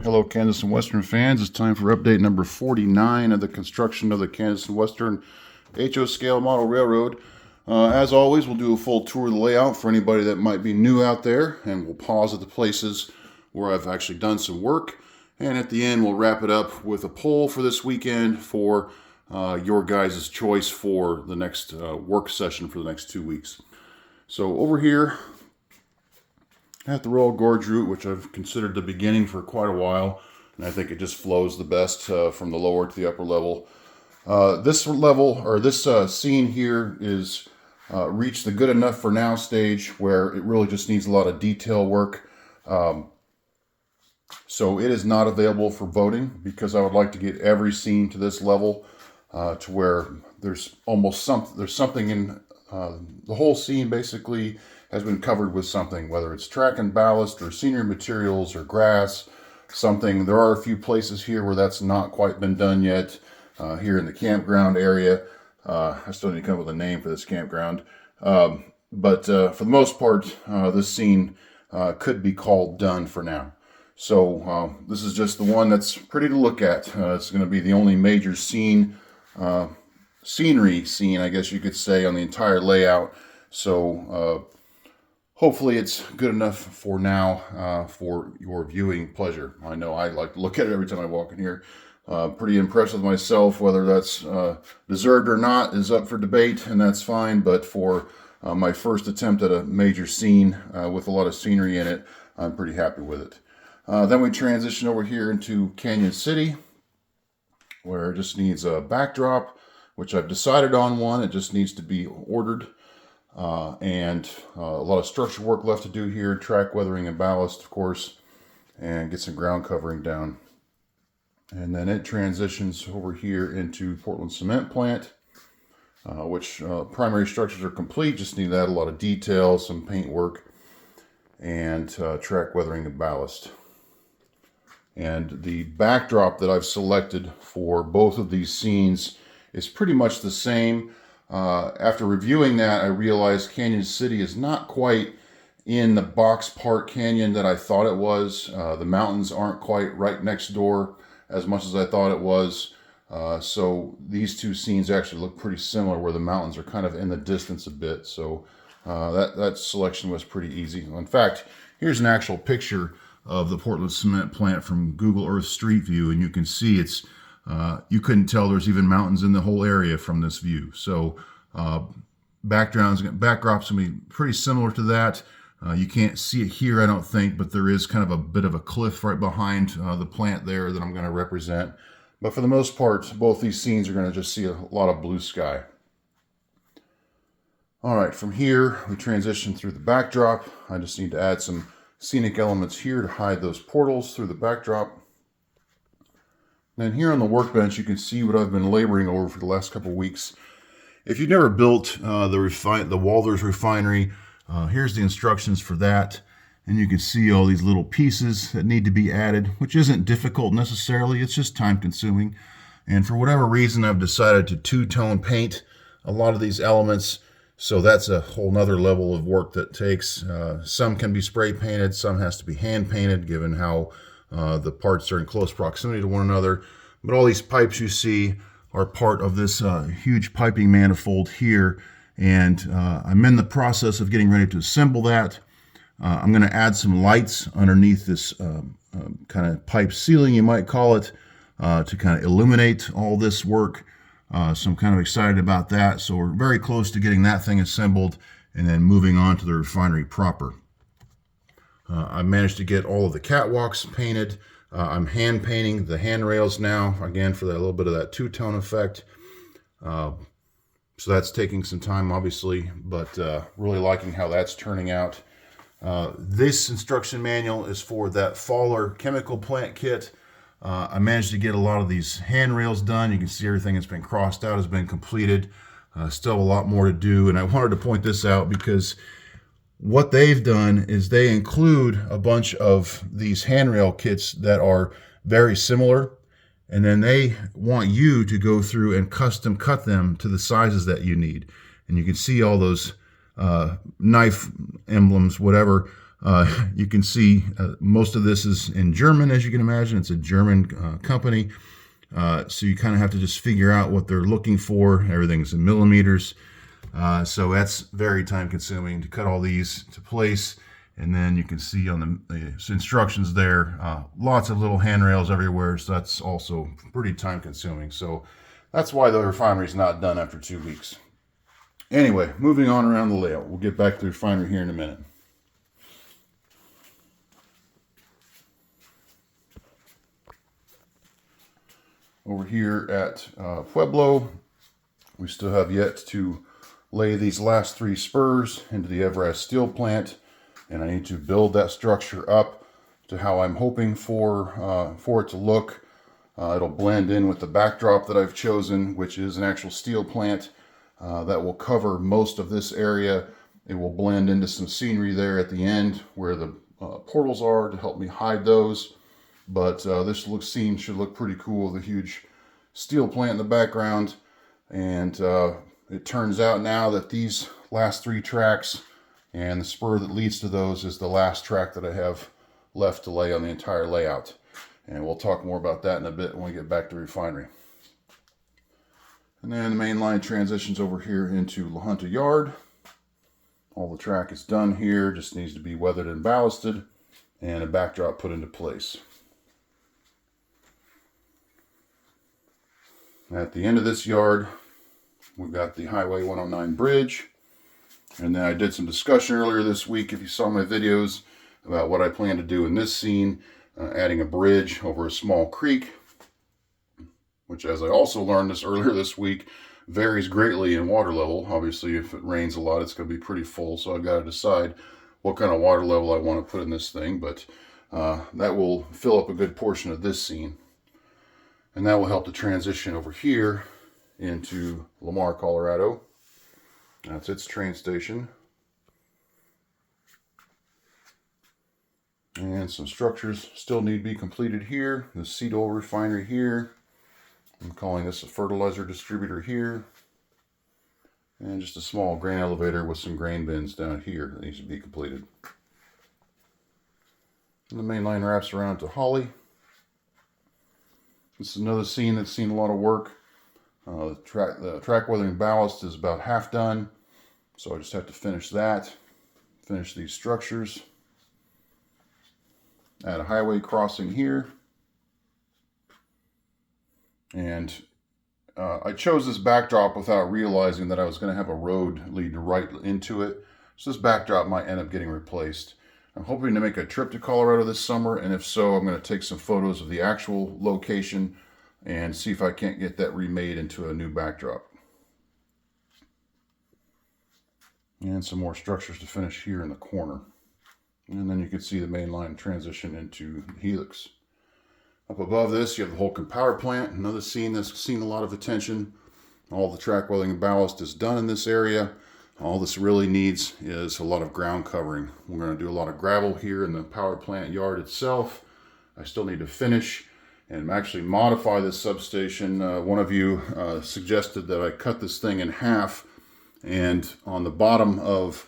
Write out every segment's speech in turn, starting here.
Hello, Kansas and Western fans. It's time for update number 49 of the construction of the Kansas and Western HO scale model railroad. As always, we'll do a full tour of the layout for anybody that might be new out there, and we'll pause at the places where I've actually done some work. And at the end, we'll wrap it up with a poll for this weekend for your guys' choice for the next work session for the next 2 weeks. So over here at the Royal Gorge route, which I've considered the beginning for quite a while, and I think it just flows the best from the lower to the upper level. This level, or this scene here, is reached the good enough for now stage where it really just needs a lot of detail work. So it is not available for voting because I would like to get every scene to this level to where there's something in the whole scene basically has been covered with something, whether it's track and ballast or scenery materials or grass, something. There are a few places here where that's not quite been done yet. Here in the campground area, I still need to come up with a name for this campground. But for the most part, this scene could be called done for now. So this is just the one that's pretty to look at. It's going to be the only major scenery scene, I guess you could say, on the entire layout. So hopefully it's good enough for now for your viewing pleasure. I know I like to look at it every time I walk in here. Pretty impressed with myself. Whether that's deserved or not is up for debate, and that's fine. But for my first attempt at a major scene with a lot of scenery in it, I'm pretty happy with it. Then we transition over here into Canon City, where it just needs a backdrop, which I've decided on one. It just needs to be ordered. And a lot of structure work left to do here, track weathering and ballast, of course, and get some ground covering down. And then it transitions over here into Portland cement plant, which primary structures are complete, just need to add a lot of detail, some paint work, and track weathering and ballast. And the backdrop that I've selected for both of these scenes is pretty much the same. After reviewing that, I realized Canon City is not quite in the box part canyon that I thought it was. The mountains aren't quite right next door as much as I thought it was. So these two scenes actually look pretty similar, where the mountains are kind of in the distance a bit. So that selection was pretty easy. In fact, here's an actual picture of the Portland cement plant from Google Earth Street View, and you can see it's you couldn't tell there's even mountains in the whole area from this view. So backdrop's gonna be pretty similar to that. You can't see it here, I don't think, but there is kind of a bit of a cliff right behind the plant there that I'm going to represent. But for the most part, both these scenes are going to just see a lot of blue sky. All right, from here we transition through the backdrop. I just need to add some scenic elements here to hide those portals through the backdrop. And here on the workbench, you can see what I've been laboring over for the last couple of weeks. If you've never built the Walters Refinery, here's the instructions for that. And you can see all these little pieces that need to be added, which isn't difficult necessarily. It's just time consuming. And for whatever reason, I've decided to two-tone paint a lot of these elements. So that's a whole nother level of work that takes. Some can be spray painted, some has to be hand painted, given how the parts are in close proximity to one another. But all these pipes you see are part of this huge piping manifold here. And I'm in the process of getting ready to assemble that. I'm going to add some lights underneath this kind of pipe ceiling, you might call it, to kind of illuminate all this work. So I'm kind of excited about that. So we're very close to getting that thing assembled and then moving on to the refinery proper. I managed to get all of the catwalks painted. I'm hand painting the handrails now, again, for that little bit of that two-tone effect. So that's taking some time, obviously, but really liking how that's turning out. This instruction manual is for that Faller chemical plant kit. I managed to get a lot of these handrails done. You can see everything that's been crossed out has been completed. Still a lot more to do, and I wanted to point this out because what they've done is they include a bunch of these handrail kits that are very similar, and then they want you to go through and custom cut them to the sizes that you need. And you can see all those knife emblems, whatever, You can see most of this is in German, as you can imagine. It's a German company. So you kind of have to just figure out what they're looking for. Everything's in millimeters. So that's very time consuming to cut all these to place. And then you can see on the instructions there, lots of little handrails everywhere. So that's also pretty time consuming. So that's why the refinery is not done after 2 weeks. Anyway, moving on around the layout. We'll get back to the refinery here in a minute. Over here at Pueblo, we still have yet to lay these last 3 spurs into the Everast steel plant, and I need to build that structure up to how I'm hoping for it to look. It'll blend in with the backdrop that I've chosen, which is an actual steel plant that will cover most of this area. It will blend into some scenery there at the end where the portals are to help me hide those. But this scene should look pretty cool. The huge steel plant in the background. And it turns out now that these last 3 tracks and the spur that leads to those is the last track that I have left to lay on the entire layout. And we'll talk more about that in a bit when we get back to refinery. And then the main line transitions over here into La Junta Yard. All the track is done here, just needs to be weathered and ballasted and a backdrop put into place. At the end of this yard, we've got the Highway 109 bridge. And then I did some discussion earlier this week, if you saw my videos, about what I plan to do in this scene, adding a bridge over a small creek, which, as I also learned earlier this week, varies greatly in water level. Obviously, if it rains a lot, it's going to be pretty full, so I've got to decide what kind of water level I want to put in this thing, but that will fill up a good portion of this scene. And that will help to transition over here into Lamar, Colorado. That's its train station. And some structures still need to be completed here. The seed oil refinery here. I'm calling this a fertilizer distributor here. And just a small grain elevator with some grain bins down here that needs to be completed. And the main line wraps around to Holly. This is another scene that's seen a lot of work. The track weathering ballast is about half done, so I just have to finish that. Finish these structures. Add a highway crossing here. And I chose this backdrop without realizing that I was going to have a road lead right into it. So this backdrop might end up getting replaced. I'm hoping to make a trip to Colorado this summer, and if so, I'm going to take some photos of the actual location and see if I can't get that remade into a new backdrop. And some more structures to finish here in the corner. And then you can see the main line transition into the helix. Up above this, you have the Holcomb Power Plant, another scene that's seen a lot of attention. All the track weathering and ballast is done in this area. All this really needs is a lot of ground covering. We're going to do a lot of gravel here in the power plant yard itself. I still need to finish and actually modify this substation. One of you suggested that I cut this thing in half, and on the bottom of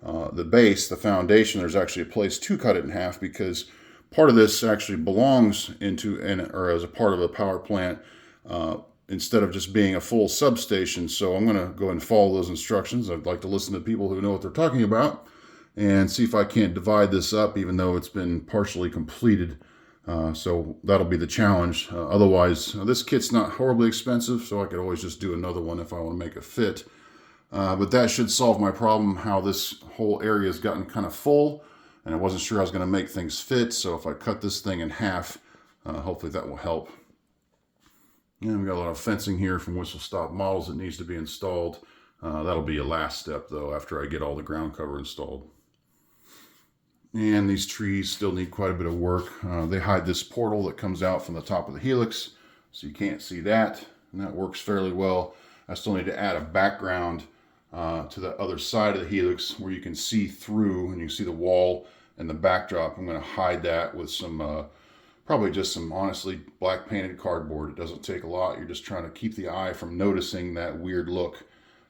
the base, the foundation, there's actually a place to cut it in half, because part of this actually belongs into or as a part of a power plant instead of just being a full substation. So I'm going to go and follow those instructions. I'd like to listen to people who know what they're talking about and see if I can't divide this up, even though it's been partially completed. So that'll be the challenge. Otherwise, this kit's not horribly expensive, so I could always just do another one if I want to make it fit. But that should solve my problem, how this whole area has gotten kind of full, and I wasn't sure I was going to make things fit. So if I cut this thing in half, hopefully that will help. And we got a lot of fencing here from Whistle Stop Models that needs to be installed. That'll be a last step, though, after I get all the ground cover installed. And these trees still need quite a bit of work. They hide this portal that comes out from the top of the helix, so you can't see that, and that works fairly well. I still need to add a background to the other side of the helix where you can see through, and you see the wall and the backdrop. I'm going to hide that with some, probably just some, honestly, black painted cardboard. It doesn't take a lot. You're just trying to keep the eye from noticing that weird look.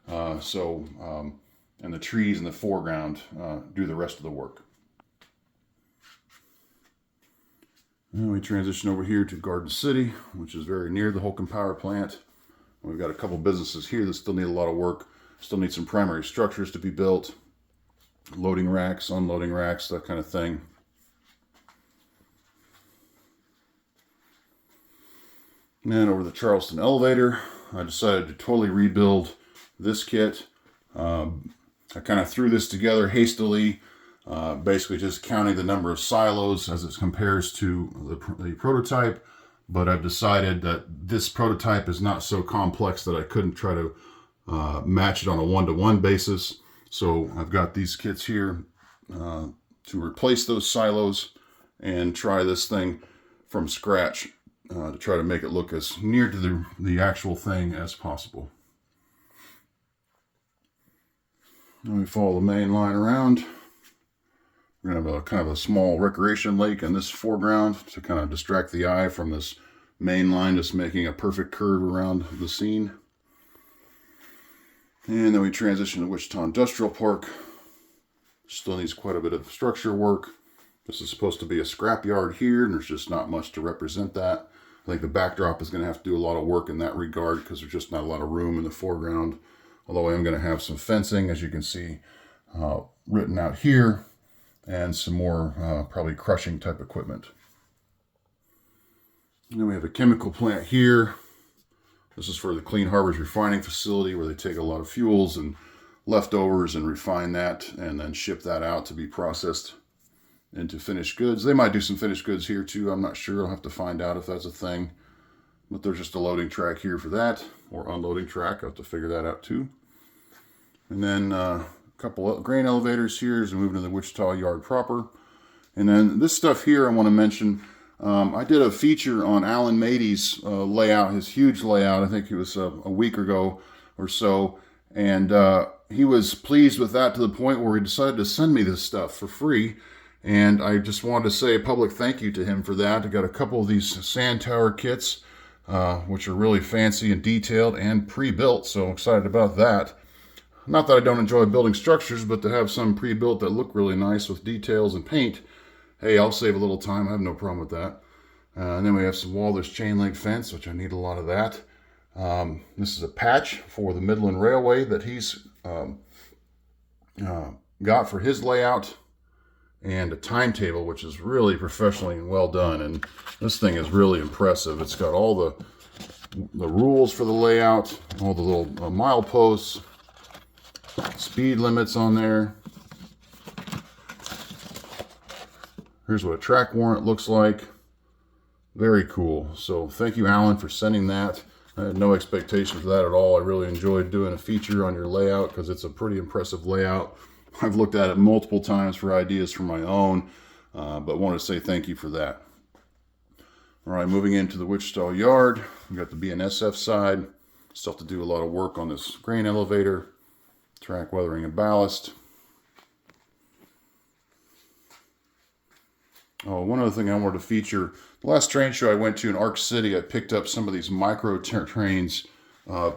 And the trees in the foreground do the rest of the work. And we transition over here to Garden City, which is very near the Holcomb Power Plant. We've got a couple businesses here that still need a lot of work. Still need some primary structures to be built. Loading racks, unloading racks, that kind of thing. And over the Charleston elevator, I decided to totally rebuild this kit. I kind of threw this together hastily, basically just counting the number of silos as it compares to the prototype. But I've decided that this prototype is not so complex that I couldn't try to match it on a one-to-one basis. So I've got these kits here to replace those silos and try this thing from scratch to try to make it look as near to the actual thing as possible. Now we follow the main line around. We're going to have a kind of a small recreation lake in this foreground to kind of distract the eye from this main line, just making a perfect curve around the scene. And then we transition to Wichita Industrial Park. Still needs quite a bit of structure work. This is supposed to be a scrapyard here, and there's just not much to represent that. I think the backdrop is going to have to do a lot of work in that regard because there's just not a lot of room in the foreground. Although I am going to have some fencing, as you can see, written out here, and some more probably crushing type equipment. And then we have a chemical plant here. This is for the Clean Harbors refining facility where they take a lot of fuels and leftovers and refine that and then ship that out to be processed into finished goods. They might do some finished goods here too. I'm not sure. I'll have to find out if that's a thing. But there's just a loading track here for that, or unloading track. I'll have to figure that out too. And then a couple of grain elevators here as we move into the Wichita yard proper. And then this stuff here I want to mention. I did a feature on Alan Mady's layout, his huge layout. I think it was a week ago or so. And he was pleased with that to the point where he decided to send me this stuff for free. And I just wanted to say a public thank you to him for that. I got a couple of these sand tower kits, which are really fancy and detailed and pre-built. So I'm excited about that. Not that I don't enjoy building structures, but to have some pre-built that look really nice with details and paint, hey, I'll save a little time. I have no problem with that. And then we have some Walther's chain link fence, which I need a lot of that. This is a patch for the Midland Railway that he's got for his layout, and a timetable, which is really professionally and well done. And this thing is really impressive. It's got all the rules for the layout, all the little mileposts, speed limits on there. Here's what a track warrant looks like. Very cool. So thank you, Alan, for sending that. I had no expectation for that at all. I really enjoyed doing a feature on your layout because it's a pretty impressive layout. I've looked at it multiple times for ideas for my own, but want to say thank you for that. All right, moving into the Wichita yard. We've got the BNSF side. Still have to do a lot of work on this grain elevator, track weathering and ballast. Oh, one other thing I wanted to feature. The last train show I went to in Arc City, I picked up some of these micro trains,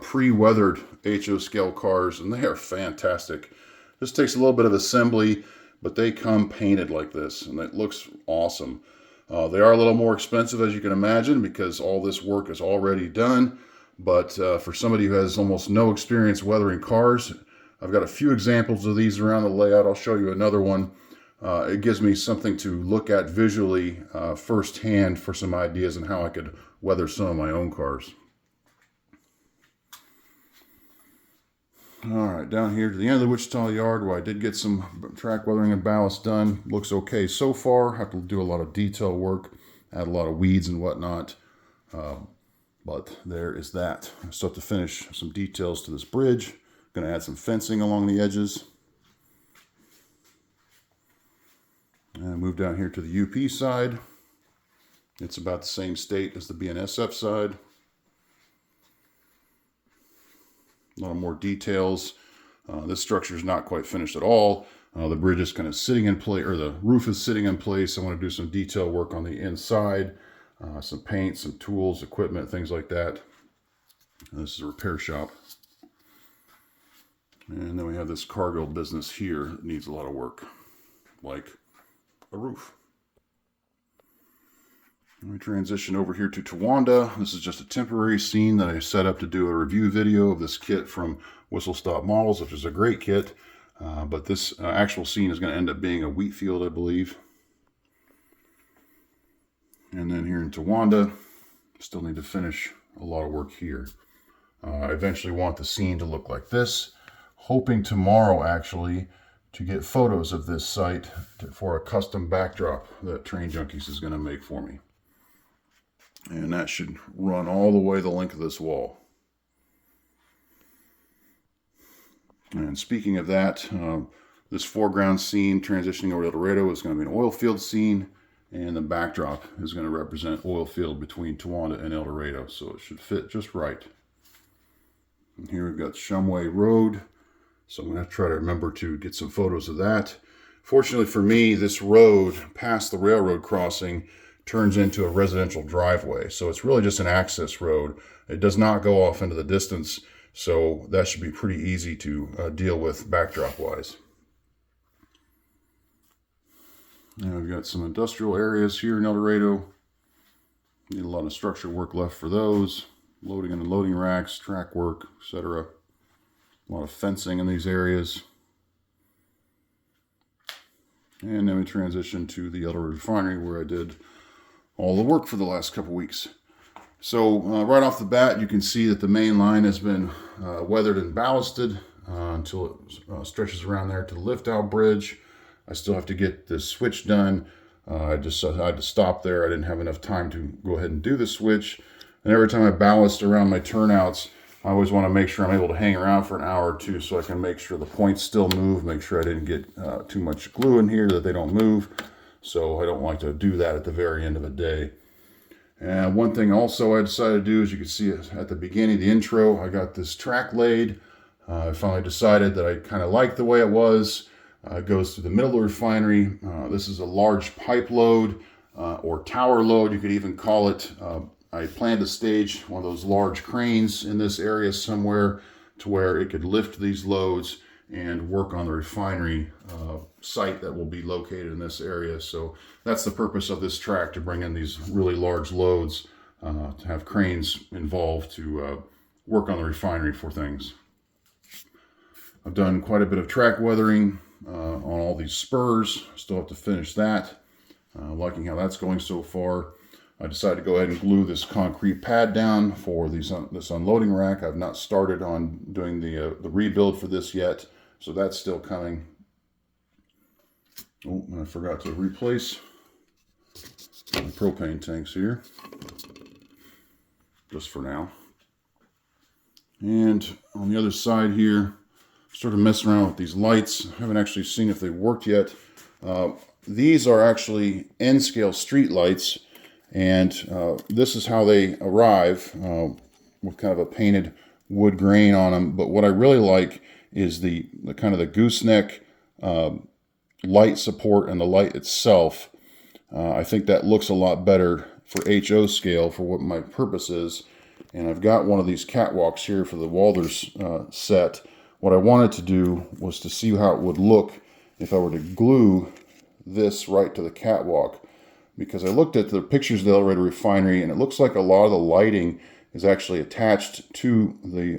pre-weathered HO scale cars, and they are fantastic. This takes a little bit of assembly, but they come painted like this, and it looks awesome. They are a little more expensive, as you can imagine, because all this work is already done. But for somebody who has almost no experience weathering cars, I've got a few examples of these around the layout. I'll show you another one. It gives me something to look at visually firsthand for some ideas on how I could weather some of my own cars. All right, down here to the end of the Wichita yard where I did get some track weathering and ballast done. Looks okay so far. Have to do a lot of detail work, add a lot of weeds and whatnot. But there is that. I still have to finish some details to this bridge. Going to add some fencing along the edges. And move down here to the UP side. It's about the same state as the BNSF side. A lot more details. This structure is not quite finished at all. The bridge is kind of sitting in place, or the roof is sitting in place. I want to do some detail work on the inside, some paint, some tools, equipment, things like that. And this is a repair shop. And then we have this cargo business here that needs a lot of work, like a roof. Let me transition over here to Towanda. This is just a temporary scene that I set up to do a review video of this kit from Whistle Stop Models, which is a great kit. But this actual scene is going to end up being a wheat field, I believe. And then here in Towanda, still need to finish a lot of work here. I eventually want the scene to look like this. Hoping tomorrow, actually, to get photos of this site for a custom backdrop that Train Junkies is going to make for me. And that should run all the way the length of this wall. And speaking of that, this foreground scene transitioning over to Dorado is going to be an oil field scene, and the backdrop is going to represent oil field between Towanda and El Dorado, so it should fit just right. And here we've got Shumway Road, so I'm going to try to remember to get some photos of that. Fortunately for me, this road past the railroad crossing turns into a residential driveway, so it's really just an access road. It does not go off into the distance, so that should be pretty easy to deal with backdrop wise. Now we've got some industrial areas here in El Dorado. Need a lot of structure work left for those. Loading and unloading racks, track work, etc. A lot of fencing in these areas. And then we transition to the El Dorado Refinery, where I did all the work for the last couple weeks. So right off the bat, you can see that the main line has been weathered and ballasted until it stretches around there to the lift out bridge. I still have to get this switch done. I had to stop there. I didn't have enough time to go ahead and do the switch. And every time I ballast around my turnouts, I always want to make sure I'm able to hang around for an hour or two so I can make sure the points still move, make sure I didn't get too much glue in here that they don't move. So I don't like to do that at the very end of a day. And one thing also I decided to do, as you can see at the beginning of the intro, I got this track laid. I finally decided that I kind of liked the way it was. It goes through the middle of the refinery. This is a large pipe load or tower load, you could even call it. I planned to stage one of those large cranes in this area somewhere to where it could lift these loads and work on the refinery site that will be located in this area. So that's the purpose of this track, to bring in these really large loads, to have cranes involved to work on the refinery for things. I've done quite a bit of track weathering on all these spurs. Still have to finish that. Liking how that's going so far. I decided to go ahead and glue this concrete pad down for this unloading rack. I've not started on doing the rebuild for this yet, so that's still coming. Oh, and I forgot to replace my propane tanks here, just for now. And on the other side here, sort of messing around with these lights. I haven't actually seen if they worked yet. These are actually N-scale street lights, and this is how they arrive, with kind of a painted wood grain on them. But what I really like is the kind of the gooseneck light support and the light itself. I think that looks a lot better for HO scale for what my purpose is. And I've got one of these catwalks here for the Walthers set. What I wanted to do was to see how it would look if I were to glue this right to the catwalk, because I looked at the pictures of the El Dorado Refinery and it looks like a lot of the lighting is actually attached to the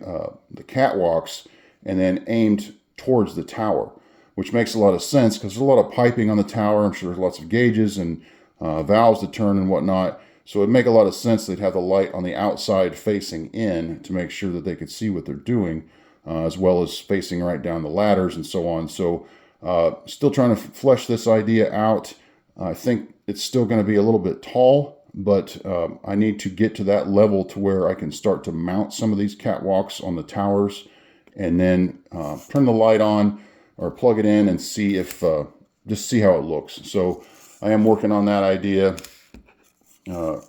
catwalks and then aimed towards the tower, which makes a lot of sense because there's a lot of piping on the tower. I'm sure there's lots of gauges and valves to turn and whatnot. So it'd make a lot of sense they'd have the light on the outside facing in to make sure that they could see what they're doing, as well as facing right down the ladders and so on. So still trying to flesh this idea out. I think it's still going to be a little bit tall, but I need to get to that level to where I can start to mount some of these catwalks on the towers and then turn the light on or plug it in and see if, just see how it looks. So I am working on that idea.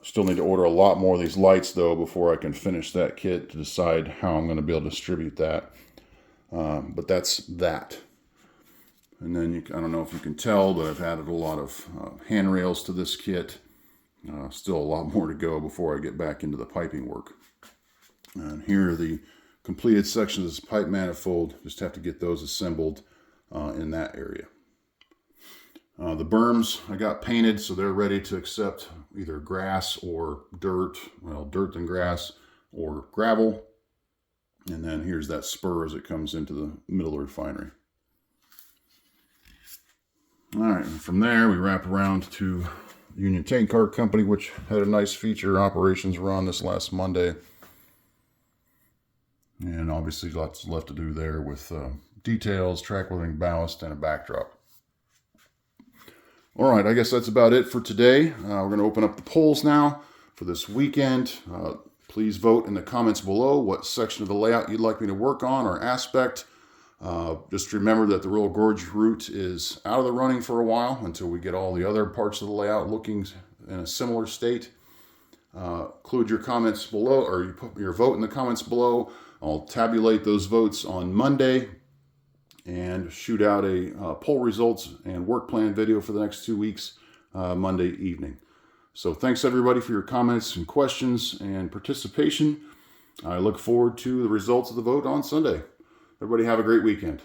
Still need to order a lot more of these lights though before I can finish that kit to decide how I'm going to be able to distribute that. But that's that. And then I don't know if you can tell, but I've added a lot of handrails to this kit. Still a lot more to go before I get back into the piping work. And here are the completed sections of this pipe manifold. Just have to get those assembled in that area. The berms I got painted, so they're ready to accept either grass or dirt, well, dirt and grass or gravel. And then here's that spur as it comes into the middle of the refinery. All right, and from there we wrap around to Union Tank Car Company, which had a nice feature. Operations were on this last Monday. And obviously lots left to do there with details, track weathering, ballast, and a backdrop. All right, I guess that's about it for today. We're going to open up the polls now for this weekend. Please vote in the comments below what section of the layout you'd like me to work on or aspect. Just remember that the Royal Gorge route is out of the running for a while until we get all the other parts of the layout looking in a similar state. Include your comments below, or you put your vote in the comments below. I'll tabulate those votes on Monday and shoot out a poll results and work plan video for the next 2 weeks, Monday evening. So thanks everybody for your comments and questions and participation. I look forward to the results of the vote on Sunday. Everybody have a great weekend.